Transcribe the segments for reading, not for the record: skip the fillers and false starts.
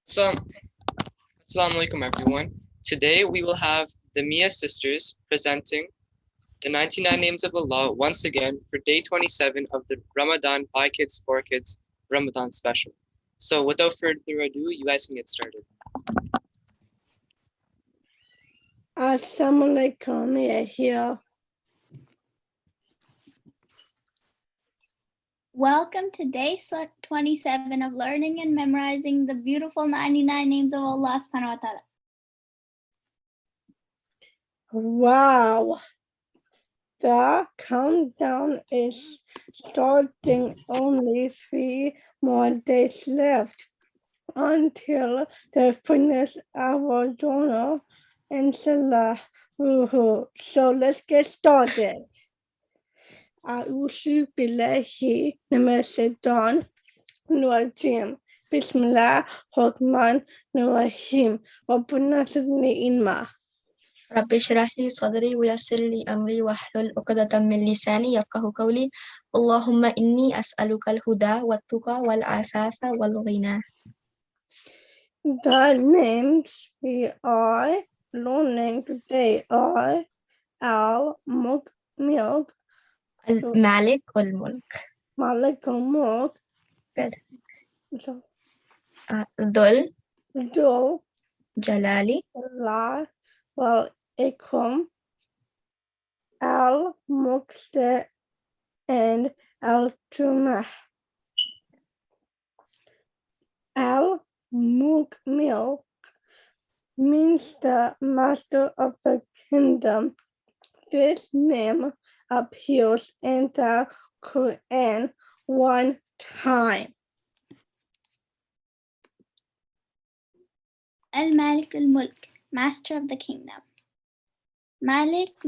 So, Assalamu alaikum everyone. Today we will have the Mia sisters presenting the 99 names of Allah once again for day 27 of the Ramadan by Kids for Kids Ramadan special. So without further ado, you guys can get started. Assalamu alaikum, Mia here. Welcome to day 27 of learning and memorizing the beautiful 99 names of Allah subhanahu wa ta'ala. Wow, the countdown is starting. Only 3 more days left until the finish our journal, inshallah. So let's get started. أعوذ بالله من الشيطان الرجيم بسم الله الرحمن الرحيم ربنا زدني علما. رب اشرح لي صدري ويسر لي أمري واحلل عقدة من لساني يفقهوا قولي اللهم إني أسألك الهدى والتقى والعفاف والغنى. The names we are learning today are Al-Mulk, المالك والملك. Malikul, Good. Dhul, Dhul, Jalaali, Ikraam, Al-Mulk, and Al-Tumah. Al-Mulk means the master of the kingdom. This name appears in the Quran one time. Al-Malikul Mulk, master of the kingdom. Malik,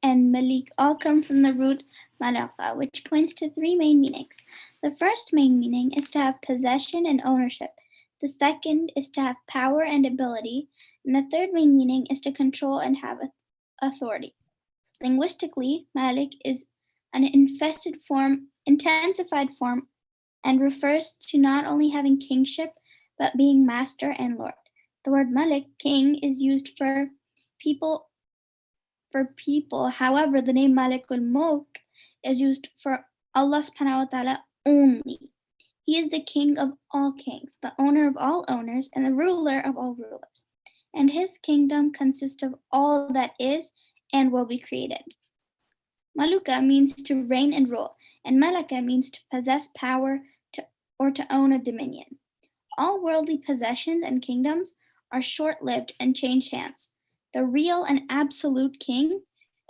and Malik all come from the root malaka, which points to 3 main meanings. The first main meaning is to have possession and ownership. The second is to have power and ability. And the third main meaning is to control and have authority. Linguistically, Malik is an intensified form and refers to not only having kingship, but being master and lord. The word Malik, king, is used for people. However, the name Malikul Mulk is used for Allah subhanahu wa ta'ala only. He is the king of all kings, the owner of all owners, and the ruler of all rulers. And his kingdom consists of all that is and will be created. Maluka means to reign and rule, and Malaka means to possess power or to own a dominion. All worldly possessions and kingdoms are short-lived and change hands. The real and absolute king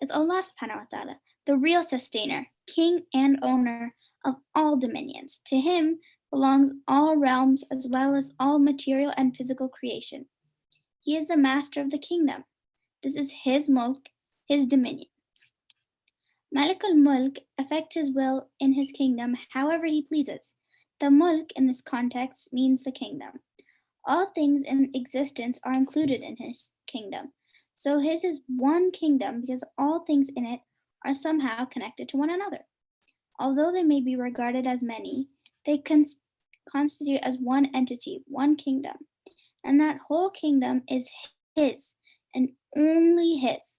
is Allah subhanahu wa ta'ala, the real sustainer, king and owner of all dominions. To him belongs all realms as well as all material and physical creation. He is the master of the kingdom. This is his mulk, his dominion. Malikul Mulk affects his will in his kingdom however he pleases. The mulk in this context means the kingdom. All things in existence are included in his kingdom. So his is one kingdom because all things in it are somehow connected to one another. Although they may be regarded as many, they constitute as one entity, one kingdom. And that whole kingdom is his and only his.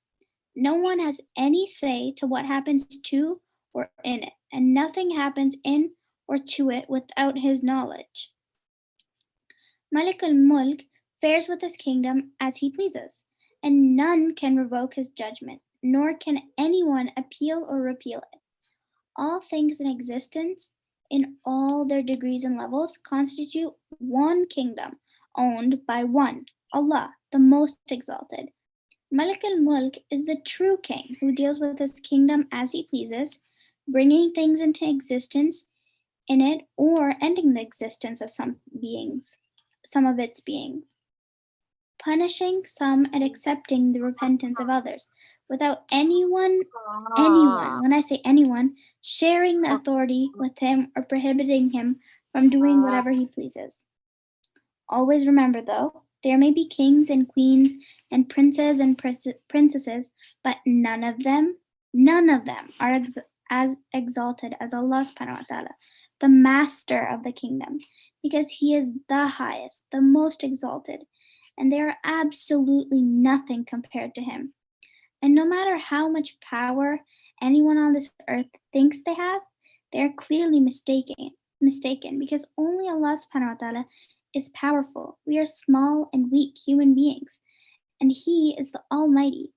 No one has any say to what happens to or in it, and nothing happens in or to it without his knowledge. Malikul Mulk fares with his kingdom as he pleases, and none can revoke his judgment, nor can anyone appeal or repeal it. All things in existence, in all their degrees and levels, constitute one kingdom, owned by one, Allah, the Most Exalted. Malikul Mulk is the true king who deals with his kingdom as he pleases, bringing things into existence in it or ending the existence of some of its beings, punishing some and accepting the repentance of others, without anyone, when I say anyone, sharing the authority with him or prohibiting him from doing whatever he pleases. Always remember though, there may be kings and queens and princes and princesses, but none of them are as exalted as Allah subhanahu wa ta'ala. the master of the kingdom, because he is the highest, the most exalted, and they are absolutely nothing compared to him. And no matter how much power anyone on this earth thinks they have, they are clearly mistaken, because only Allah subhanahu wa ta'ala is powerful. We are small and weak human beings, and He is the Almighty.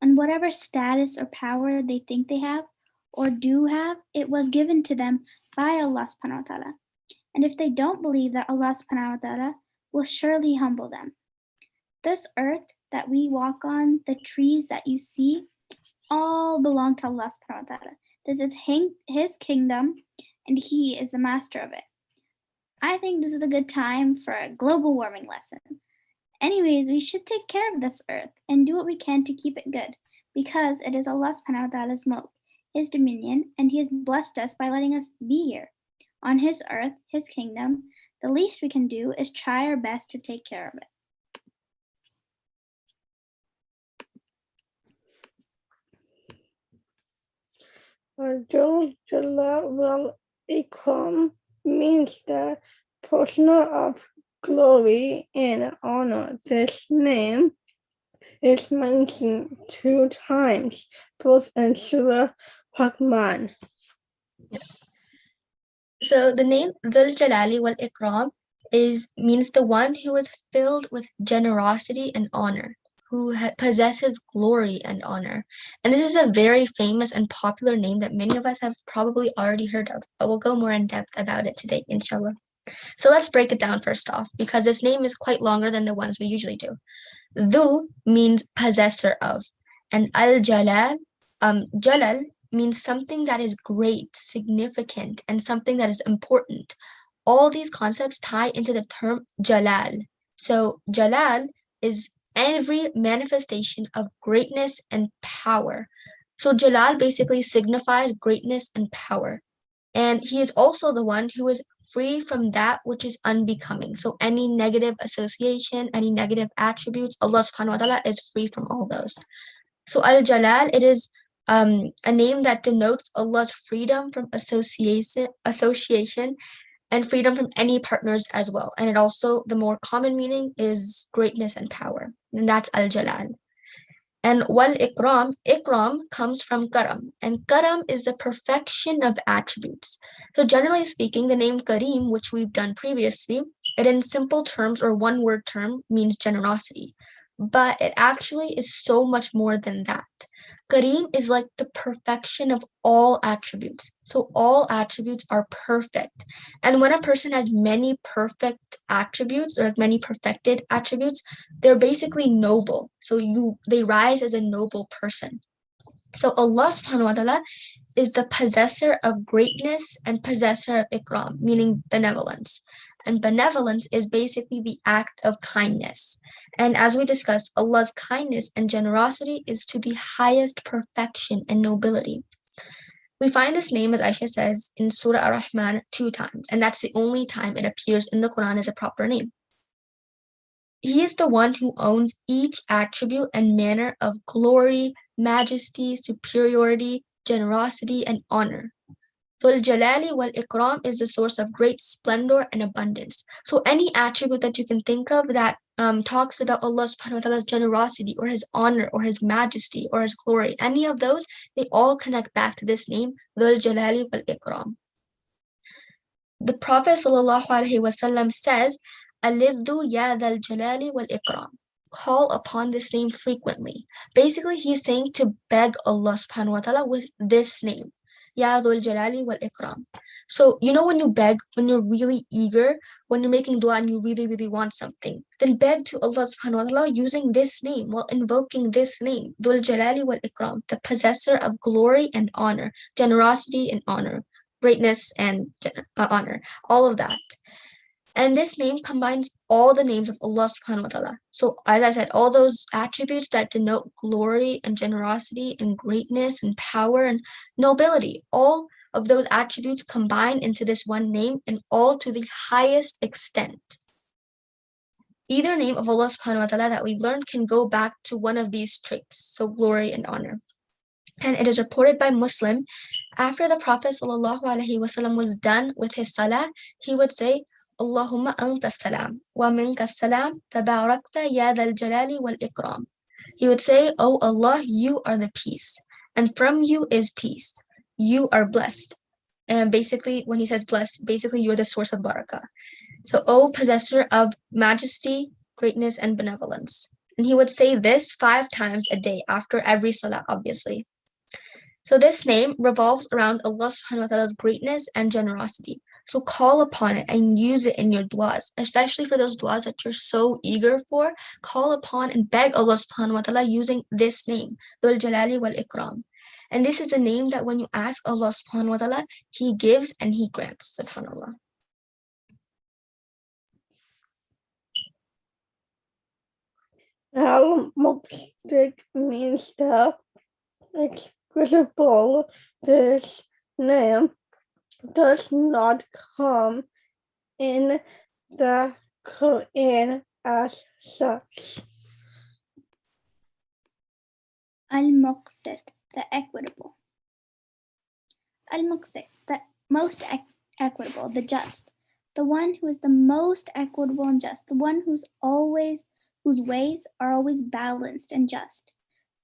And whatever status or power they think they have or do have, it was given to them by Allah subhanahu wa ta'ala. And if they don't believe that Allah subhanahu wa ta'ala will surely humble them. This earth that we walk on, the trees that you see, all belong to Allah subhanahu wa ta'ala. This is His kingdom, and He is the master of it. I think this is a good time for a global warming lesson. Anyways, we should take care of this earth and do what we can to keep it good, because it is Allah subhanahu wa ta'ala's mulk, His dominion, and He has blessed us by letting us be here. On His earth, His kingdom, the least we can do is try our best to take care of it. Dhul, Jalaali, Ikraam means the personal of glory and honor. This name is mentioned 2 times, both in Surah Rahman. So the name Dhul Jalali wal Ikram means the one who is filled with generosity and honor, who possesses glory and honor. And this is a very famous and popular name that many of us have probably already heard of, but we'll go more in depth about it today, inshallah. So let's break it down first off, because this name is quite longer than the ones we usually do. Dhu means possessor of, and Al-Jalal, Jalal means something that is great, significant, and something that is important. All these concepts tie into the term Jalal. So Jalal is every manifestation of greatness and power. So Jalal basically signifies greatness and power. And He is also the one who is free from that which is unbecoming. So any negative association, any negative attributes, Allah subhanahu wa ta'ala is free from all those. So Al-Jalal, it is a name that denotes Allah's freedom from association and freedom from any partners as well. And it also, the more common meaning is greatness and power. And that's Al-Jalal. And wal Ikram, Ikram comes from Karam, and Karam is the perfection of attributes. So generally speaking, the name Kareem, which we've done previously, it in simple terms or one word term means generosity, but it actually is so much more than that. Kareem is like the perfection of all attributes. So all attributes are perfect. And when a person has many perfect attributes or many perfected attributes, they're basically noble. So they rise as a noble person. So Allah subhanahu wa ta'ala is the possessor of greatness and possessor of ikram, meaning benevolence. And benevolence is basically the act of kindness. And as we discussed, Allah's kindness and generosity is to the highest perfection and nobility. We find this name, as Aisha says, in Surah Ar-Rahman 2 times, and that's the only time it appears in the Quran as a proper name. He is the one who owns each attribute and manner of glory, majesty, superiority, generosity, and honor. Dhul Jalali wal Ikram is the source of great splendor and abundance. So any attribute that you can think of that talks about Allah subhanahu wa ta'ala's generosity or His honor or His majesty or His glory, any of those, they all connect back to this name, Dhul Jalali wal Ikram. The Prophet ﷺ says, Alidhu ya dhal jalali wal ikram. Call upon this name frequently. Basically, he's saying to beg Allah subhanahu wa ta'ala with this name. Ya dhul jalali wal ikram. So, you know when you beg, when you're really eager, when you're making dua and you really, really want something, then beg to Allah subhanahu wa ta'ala using this name, while invoking this name, dhul jalali wal ikram, the possessor of glory and honor, generosity and honor, greatness and honor, all of that. And this name combines all the names of Allah subhanahu wa ta'ala. So as I said, all those attributes that denote glory and generosity and greatness and power and nobility, all of those attributes combine into this one name, and all to the highest extent. Either name of Allah subhanahu wa ta'ala that we've learned can go back to one of these traits, so glory and honor. And it is reported by Muslim After the Prophet ﷺ was done with his salah, he would say, Allahumma anta salam, wa minka salam, tabarakta ya dhal jalali wal ikram. He would say, Oh Allah, you are the peace, and from you is peace. You are blessed. And basically, when he says blessed, basically you're the source of barakah. So, O possessor of majesty, greatness, and benevolence. And he would say this 5 times a day after every salah, obviously. So this name revolves around Allah subhanahu wa ta'ala's greatness and generosity. So call upon it and use it in your du'as, especially for those du'as that you're so eager for. Call upon and beg Allah subhanahu wa ta'ala using this name, Dhul Jalaali wal Ikraam. And this is a name that when you ask Allah subhanahu wa ta'ala, He gives and He grants, subhanAllah. Al-Malikul means the executable. This name does not come in the Quran as such. Al-Muqsit, the equitable. Al-Muqsit, the most equitable, the just. The one who is the most equitable and just. The one whose ways are always balanced and just.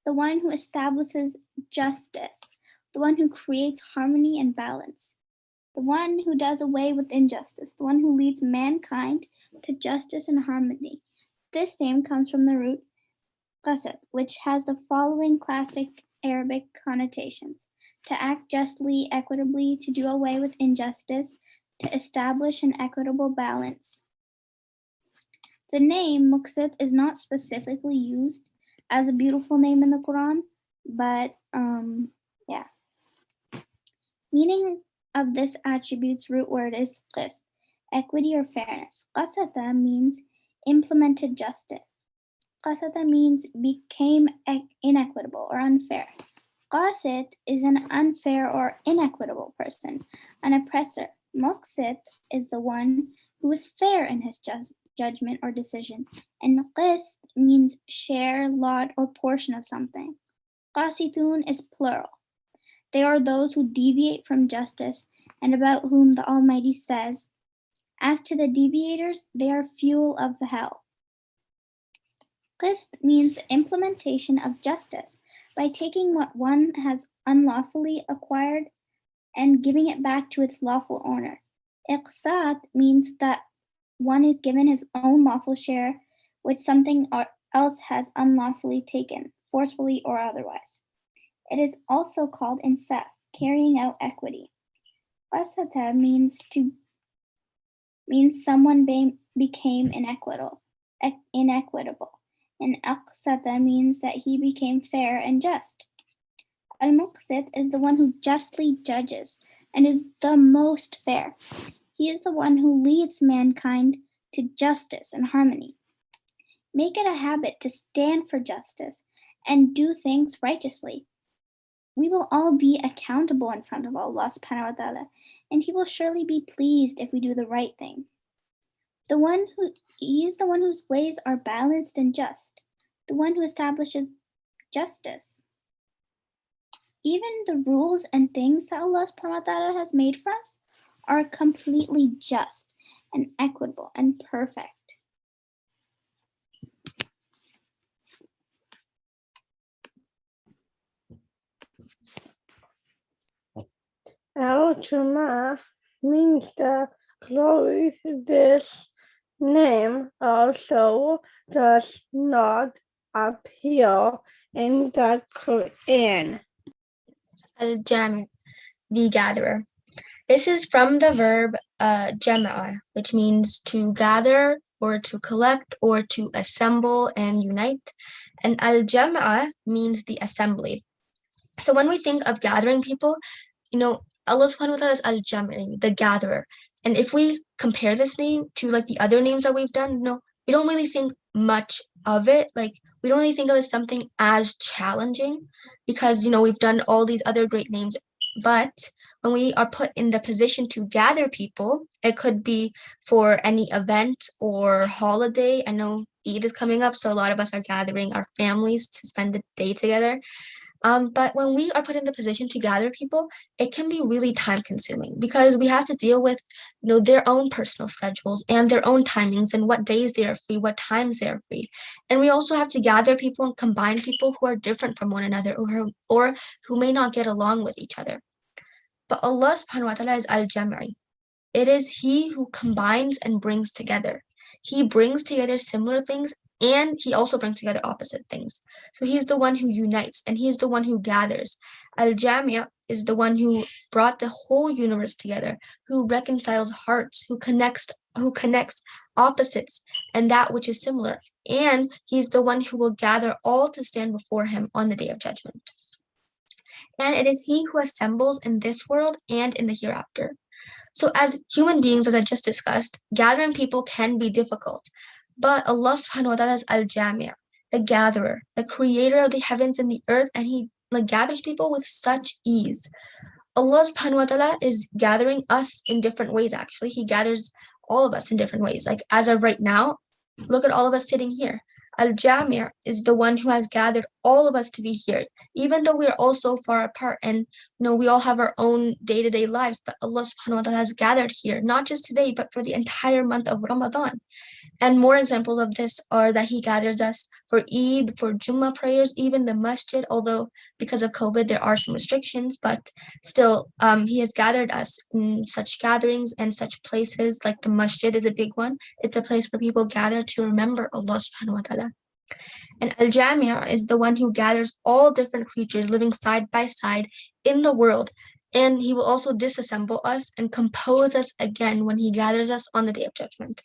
The one who establishes justice. The one who creates harmony and balance. The one who does away with injustice. The one who leads mankind to justice and harmony. This name comes from the root qasad, which has the following classic Arabic connotations: to act justly, equitably, to do away with injustice, to establish an equitable balance. The name Muqsit is not specifically used as a beautiful name in the Quran, but yeah. Meaning of this attribute's root word is qist, equity or fairness. Qasata means implemented justice. Qasata means became inequitable or unfair. Qasit is an unfair or inequitable person, an oppressor. Muqsit is the one who is fair in his judgment or decision. And qist means share, lot, or portion of something. Qasitun is plural. They are those who deviate from justice and about whom the Almighty says, as to the deviators, they are fuel of the hell. Qist means implementation of justice by taking what one has unlawfully acquired and giving it back to its lawful owner. Iqsat means that one is given his own lawful share, which something else has unlawfully taken, forcefully or otherwise. It is also called insaf, carrying out equity. Qasata means someone became inequitable. And aqsata means that he became fair and just. Al-Muqsit is the one who justly judges and is the most fair. He is the one who leads mankind to justice and harmony. Make it a habit to stand for justice and do things righteously. We will all be accountable in front of Allah subhanahu wa ta'ala, and He will surely be pleased if we do the right thing. He is the one whose ways are balanced and just, the one who establishes justice. Even the rules and things that Allah subhanahu wa ta'ala has made for us are completely just and equitable and perfect. Al-Jama means the glory. This name also does not appear in the Quran. Al-Jami', the gatherer. This is from the verb jama'a, which means to gather or to collect or to assemble and unite. And al-jama'a means the assembly. So when we think of gathering people, Allah subhanahu wa ta'ala is al-jami', the gatherer. And if we compare this name to like the other names that we've done, we don't really think much of it. Like we don't really think of it as something as challenging because, we've done all these other great names. But when we are put in the position to gather people, it could be for any event or holiday. I know Eid is coming up, so a lot of us are gathering our families to spend the day together. But when we are put in the position to gather people, it can be really time consuming because we have to deal with, their own personal schedules and their own timings and what days they are free, what times they are free. And we also have to gather people and combine people who are different from one another or who may not get along with each other. But Allah subhanahu wa ta'ala is al-Jami'. It is He who combines and brings together. He brings together similar things and He also brings together opposite things. So He's the one who unites and He is the one who gathers. Al-Jami' is the one who brought the whole universe together, who reconciles hearts, who connects opposites and that which is similar. And He's the one who will gather all to stand before Him on the Day of Judgment. And it is He who assembles in this world and in the hereafter. So as human beings, as I just discussed, gathering people can be difficult. But Allah subhanahu wa ta'ala is al-Jami', the gatherer, the creator of the heavens and the earth, and He gathers people with such ease. Allah subhanahu wa ta'ala is gathering us in different ways, actually. He gathers all of us in different ways. Like as of right now, look at all of us sitting here. Al-Jami' is the one who has gathered all of us to be here, even though we are all so far apart and we all have our own day-to-day lives, but Allah subhanahu wa ta'ala has gathered here, not just today, but for the entire month of Ramadan. And more examples of this are that He gathers us for Eid, for Jummah prayers, even the masjid, although because of COVID, there are some restrictions, but still, He has gathered us in such gatherings and such places, like the masjid is a big one. It's a place where people gather to remember Allah subhanahu wa ta'ala. And Al-Jami' is the one who gathers all different creatures living side by side in the world. And He will also disassemble us and compose us again when He gathers us on the Day of Judgment.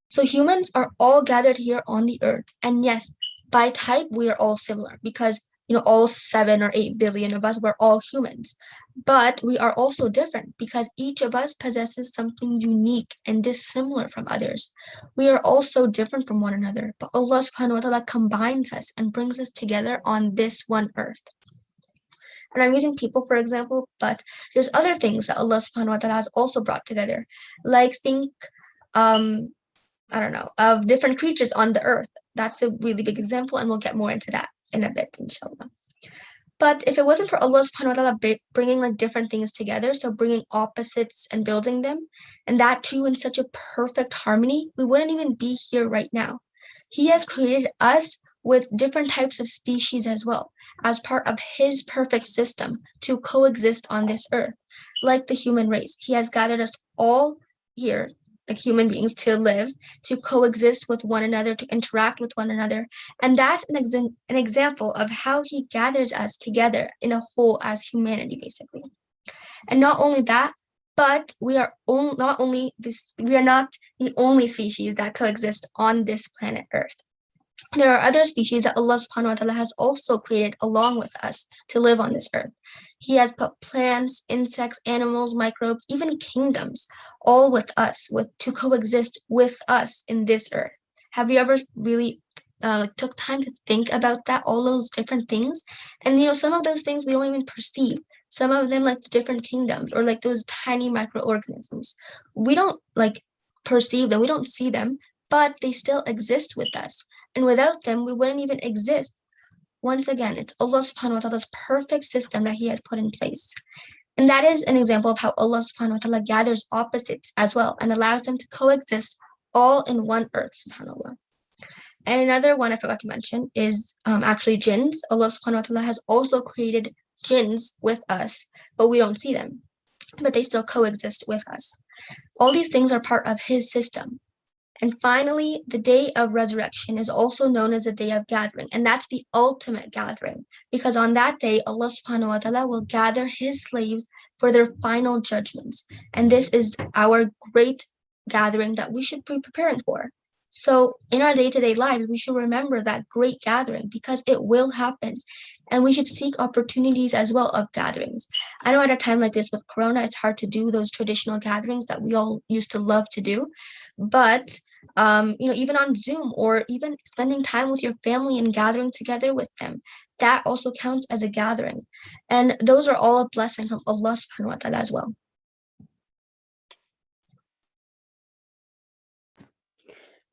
So humans are all gathered here on the earth. And yes, by type, we are all similar because, all 7 or 8 billion of us, we're all humans. But we are also different because each of us possesses something unique and dissimilar from others. We are also different from one another, but Allah subhanahu wa ta'ala combines us and brings us together on this one earth. And I'm using people, for example, but there's other things that Allah subhanahu wa ta'ala has also brought together. Like think, of different creatures on the earth. That's a really big example, and we'll get more into that in a bit, inshallah. But if it wasn't for Allah subhanahu wa ta'ala bringing different things together, so bringing opposites and building them, and that too in such a perfect harmony, we wouldn't even be here right now. He has created us with different types of species as well, as part of His perfect system to coexist on this earth. Like the human race, He has gathered us all here, like human beings, to live, to coexist with one another, to interact with one another. And that's an example of how He gathers us together in a whole as humanity, basically. And not only that, but we are not the only species that coexist on this planet Earth. There are other species that Allah subhanahu wa ta'ala has also created along with us to live on this earth. He has put plants, insects, animals, microbes, even kingdoms, all with us, to coexist with us in this earth. Have you ever really took time to think about that, all those different things? And some of those things we don't even perceive. Some of them, like different kingdoms or like those tiny microorganisms, we don't perceive them, we don't see them, but they still exist with us. And without them, we wouldn't even exist. Once again, it's Allah subhanahu wa ta'ala's perfect system that He has put in place. And that is an example of how Allah subhanahu wa ta'ala gathers opposites as well and allows them to coexist all in one earth, subhanAllah. And another one I forgot to mention is actually jinns. Allah subhanahu wa ta'ala has also created jinns with us, but we don't see them, but they still coexist with us. All these things are part of His system. And finally, the day of resurrection is also known as the day of gathering. And that's the ultimate gathering, because on that day, Allah subhanahu wa ta'ala will gather His slaves for their final judgments. And this is our great gathering that we should be preparing for. So in our day-to-day lives, we should remember that great gathering because it will happen. And we should seek opportunities as well of gatherings. I know at a time like this with Corona, it's hard to do those traditional gatherings that we all used to love to do. But, even on Zoom or even spending time with your family and gathering together with them, that also counts as a gathering. And those are all a blessing from Allah subhanahu wa ta'ala as well.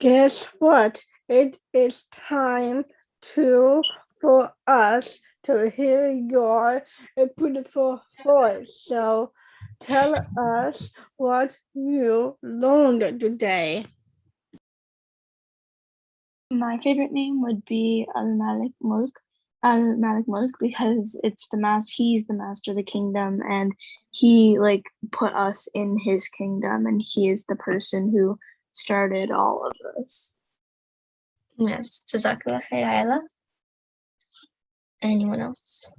Guess what? It is time for us to hear your beautiful voice. So tell us what you learned today. My favorite name would be Al-Malikul because he's the master of the kingdom, and he put us in his kingdom, and he is the person who started all of this. Yes, Jazakallah khair, Ayla. Anyone else?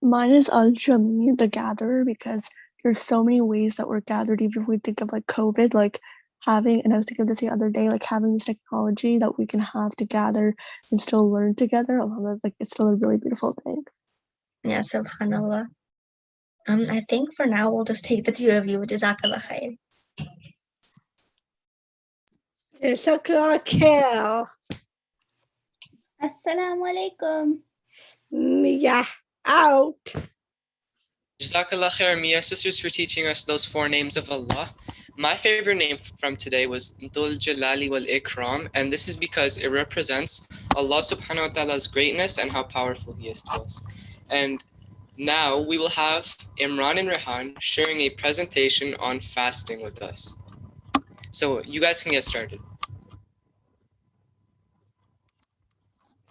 Mine is Al-Jami, the gatherer, because there's so many ways that we're gathered, even if we think of COVID, having, and I was thinking of this the other day, having this technology that we can have to gather and still learn together. It's still a really beautiful thing. Yeah, subhanallah. I think for now we'll just take the two of you. Jazakallah khair. Jazakallah khair. Assalamu alaikum. Mia out. Jazakallah khair, Mia sisters, for teaching us those 4 names of Allah. My favorite name from today was Dhul, Jalaali wal Ikraam, and this is because it represents Allah subhanahu wa ta'ala's greatness and how powerful he is to us. And now we will have Imran and Rehan sharing a presentation on fasting with us. So you guys can get started.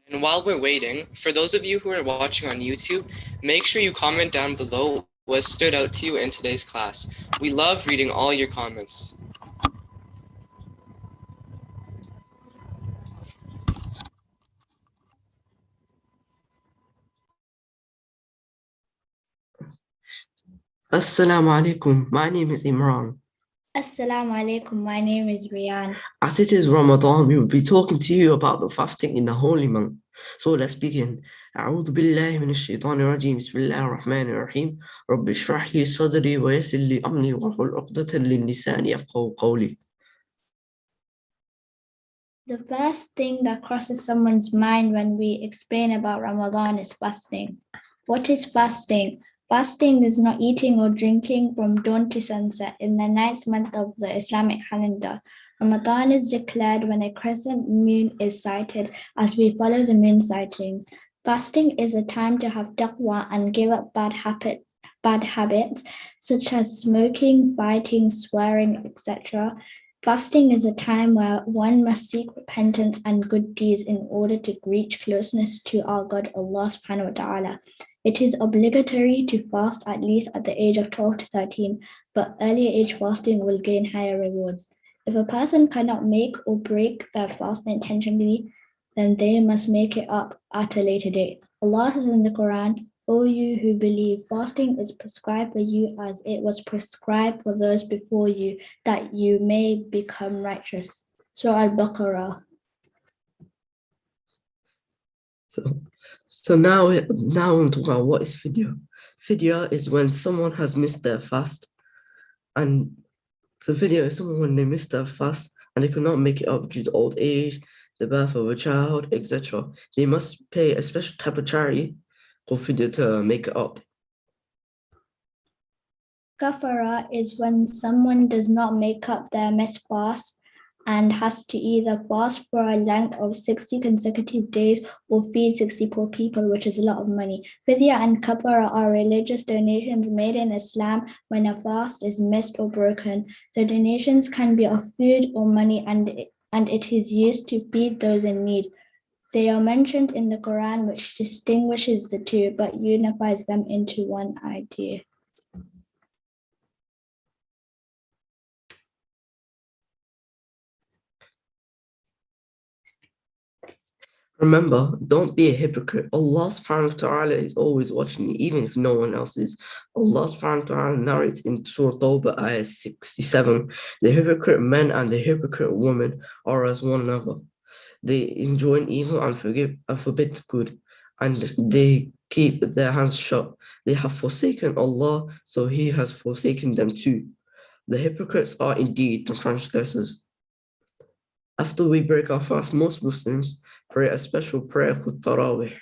And while we're waiting, for those of you who are watching on YouTube, make sure you comment down below what stood out to you in today's class. We love reading all your comments. Assalamu alaikum. My name is Imran. Assalamu alaikum. My name is Riyan. As it is Ramadan, we will be talking to you about the fasting in the holy month. So let's begin. أعوذ بالله من الشيطان الرجيم. بسم الله الرحمن الرحيم. رب اشرح لي صدري ويسر لي أمري واحلل عقدة من لساني يفقهوا قولي. The first thing that crosses someone's mind when we explain about Ramadan is fasting. What is fasting? Fasting is not eating or drinking from dawn to sunset in the 9th month of the Islamic calendar. Ramadan is declared when a crescent moon is sighted, as we follow the moon sightings. Fasting is a time to have taqwa and give up bad habits such as smoking, fighting, swearing, etc. Fasting is a time where one must seek repentance and good deeds in order to reach closeness to our God, Allah subhanahu wa ta'ala. It is obligatory to fast at least at the age of 12 to 13, but earlier age fasting will gain higher rewards. If a person cannot make or break their fast intentionally, then they must make it up at a later date. Allah says in the Quran, O you who believe, fasting is prescribed for you as it was prescribed for those before you, that you may become righteous. Surah Al-Baqarah. So now we're talking about what is fidya. Fidya is when someone has missed their fast, and the fidya is someone when they miss their fast and they cannot make it up due to old age, the birth of a child, etc. They must pay a special type of charity called fidya to make it up. Kafara is when someone does not make up their missed fast and has to either fast for a length of 60 consecutive days or feed 60 poor people, which is a lot of money. Fidya and kafara are religious donations made in Islam when a fast is missed or broken. The donations can be of food or money, and it is used to feed those in need. They are mentioned in the Quran, which distinguishes the two but unifies them into one idea. Remember, don't be a hypocrite. Allah subhanahu wa ta'ala is always watching you, even if no one else is. Allah subhanahu wa ta'ala narrates in Surah Tawbah, ayah 67, the hypocrite men and the hypocrite women are as one another. They enjoin evil and forbid good, and they keep their hands shut. They have forsaken Allah, so He has forsaken them too. The hypocrites are indeed the transgressors. After we break our fast, most Muslims pray a special prayer called Tarawih.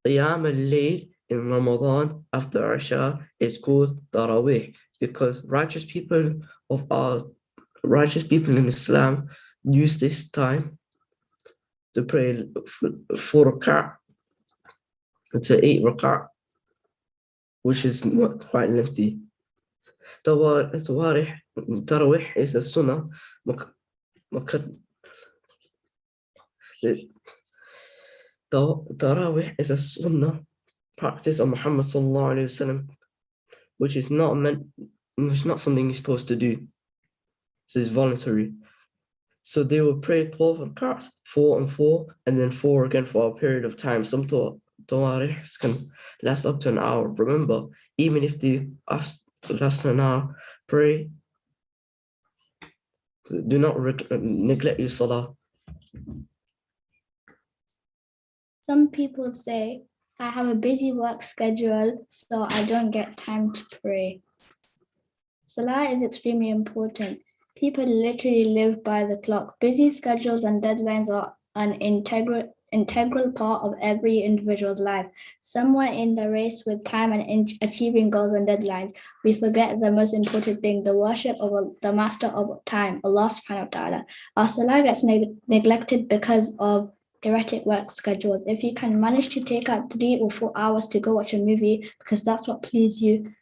Qiyam al-Layl in Ramadan after Isha is called Tarawih because righteous people in Islam use this time to pray 4 rak'ah to 8 rak'ah, which is quite lengthy. Tarawih is a sunnah. Tarawih is a sunnah practice of Muhammad sallallahu alaihi wasallam, which is not something you're supposed to do. So it's voluntary. So they will pray 12 rak'ahs, 4 and 4, and then 4 again for a period of time. Some tawarihs can last up to an hour. Remember, even if they last an hour, pray. Do not neglect your salah. Some people say, I have a busy work schedule, so I don't get time to pray. Salah is extremely important. People literally live by the clock. Busy schedules and deadlines are an integral part of every individual's life. Somewhere in the race with time and achieving goals and deadlines, we forget the most important thing, the worship of the master of time, Allah subhanahu wa ta'ala. Our salah gets neglected because of erratic work schedules. If you can manage to take out 3 or 4 hours to go watch a movie because that's what pleases you,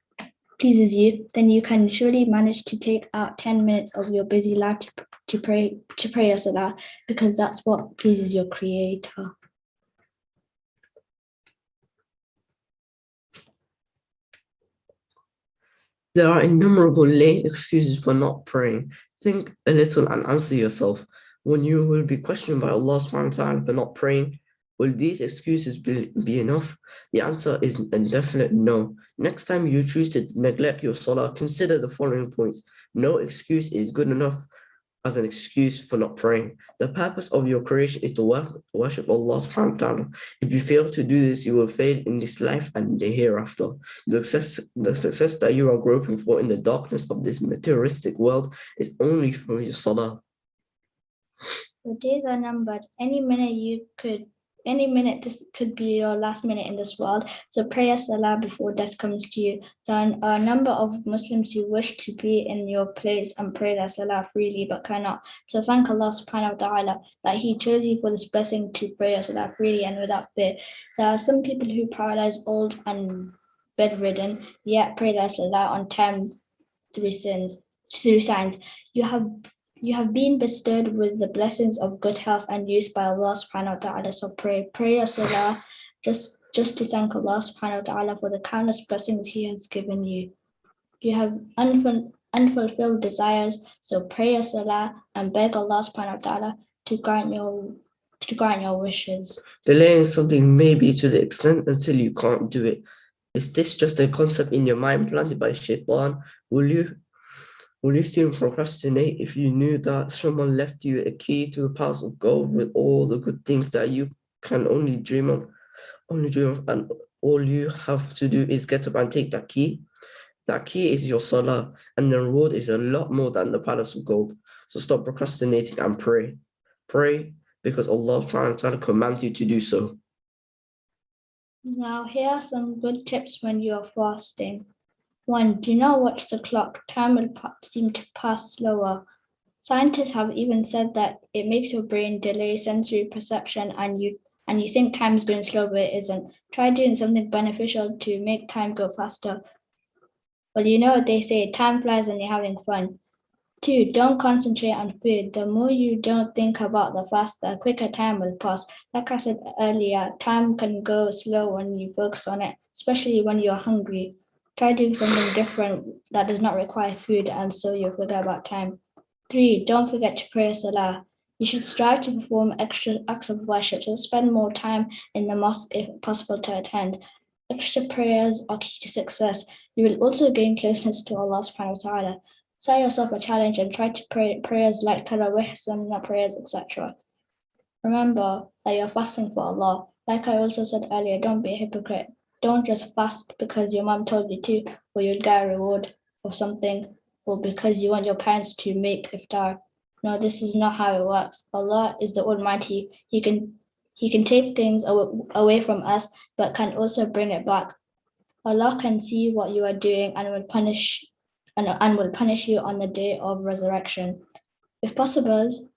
then you can surely manage to take out 10 minutes of your busy life to pray your salah, because that's what pleases your creator. There are innumerable lame excuses for not praying. Think a little and answer yourself. When you will be questioned by Allah subhanahu wa ta'ala for not praying, will these excuses be enough? The answer is a definite no. Next time you choose to neglect your salah, consider the following points. No excuse is good enough as an excuse for not praying. The purpose of your creation is to worship Allah subhanahu wa ta'ala. If you fail to do this, you will fail in this life and the hereafter. The success that you are groping for in the darkness of this materialistic world is only from your salah. Your days are numbered. Any minute this could be your last minute in this world. So pray your salah before death comes to you. There are a number of Muslims who wish to be in your place and pray their salah freely but cannot. So thank Allah subhanahu wa ta'ala that He chose you for this blessing to pray your salah freely and without fear. There are some people who paralyzed, old and bedridden, yet pray their salah on time through signs. You have been bestowed with the blessings of good health and youth by Allah subhanahu wa ta'ala. So pray your salah just to thank Allah subhanahu wa ta'ala for the countless blessings He has given you. You have unfulfilled desires, so pray your salah and beg Allah subhanahu wa ta'ala to grant your wishes. Delaying something may be to the extent until you can't do it. Is this just a concept in your mind planted by shaitan? Will you still procrastinate if you knew that someone left you a key to a house of gold with all the good things that you can only dream of, and all you have to do is get up and take that key? That key is your salah, and the reward is a lot more than the palace of gold. So stop procrastinating and pray. Pray because Allah subhanahu wa ta'ala commands you to do so. Now here are some good tips when you are fasting. 1. Do not watch the clock. Time will seem to pass slower. Scientists have even said that it makes your brain delay sensory perception and you think time is going slow, but it isn't. Try doing something beneficial to make time go faster. Well, you know what they say, time flies when you're having fun. 2. Don't concentrate on food. The more you don't think about the fast, the quicker time will pass. Like I said earlier, time can go slow when you focus on it, especially when you're hungry. Try doing something different that does not require food, and so you'll forget about time. 3. Don't forget to pray salah. You should strive to perform extra acts of worship, so spend more time in the mosque if possible to attend. Extra prayers are key to success. You will also gain closeness to Allah subhanahu wa ta'ala. Set yourself a challenge and try to pray prayers like Tarawih, Sunnah prayers, etc. Remember that you're fasting for Allah. Like I also said earlier, don't be a hypocrite. Don't just fast because your mom told you to, or you'll get a reward of something, or because you want your parents to make iftar. No, this is not how it works. Allah is the Almighty. He can take things away from us, but can also bring it back. Allah can see what you are doing and will punish you on the day of resurrection. If possible,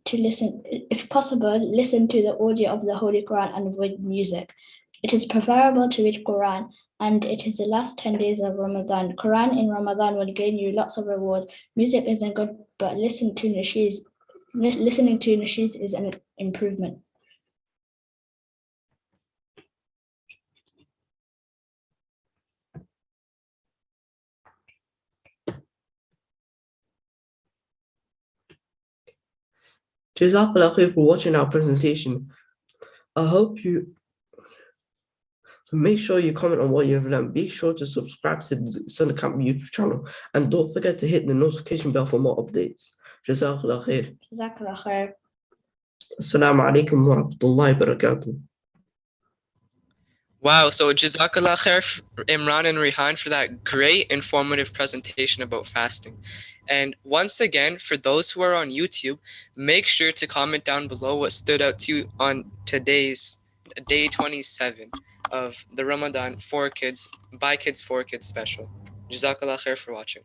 to listen, if possible, listen to the audio of the Holy Quran and avoid music. It is preferable to read Quran, and it is the last 10 days of Ramadan. Quran in Ramadan will gain you lots of rewards. Music isn't good, but listening to nasheeds is an improvement. Jazakallah khair for watching our presentation. I hope you. So make sure you comment on what you have learned. Be sure to subscribe to the SunnahCamp YouTube channel, and don't forget to hit the notification bell for more updates. Jazakallah khair. Jazakallah khair. Assalamu alaikum wa rahmatullahi wa barakatuh. Wow, so Jazakallah khair, Imran and Rihan, for that great informative presentation about fasting. And once again, for those who are on YouTube, make sure to comment down below what stood out to you on today's day 27 of the Ramadan by Kids for Kids special. Jazakallah khair for watching.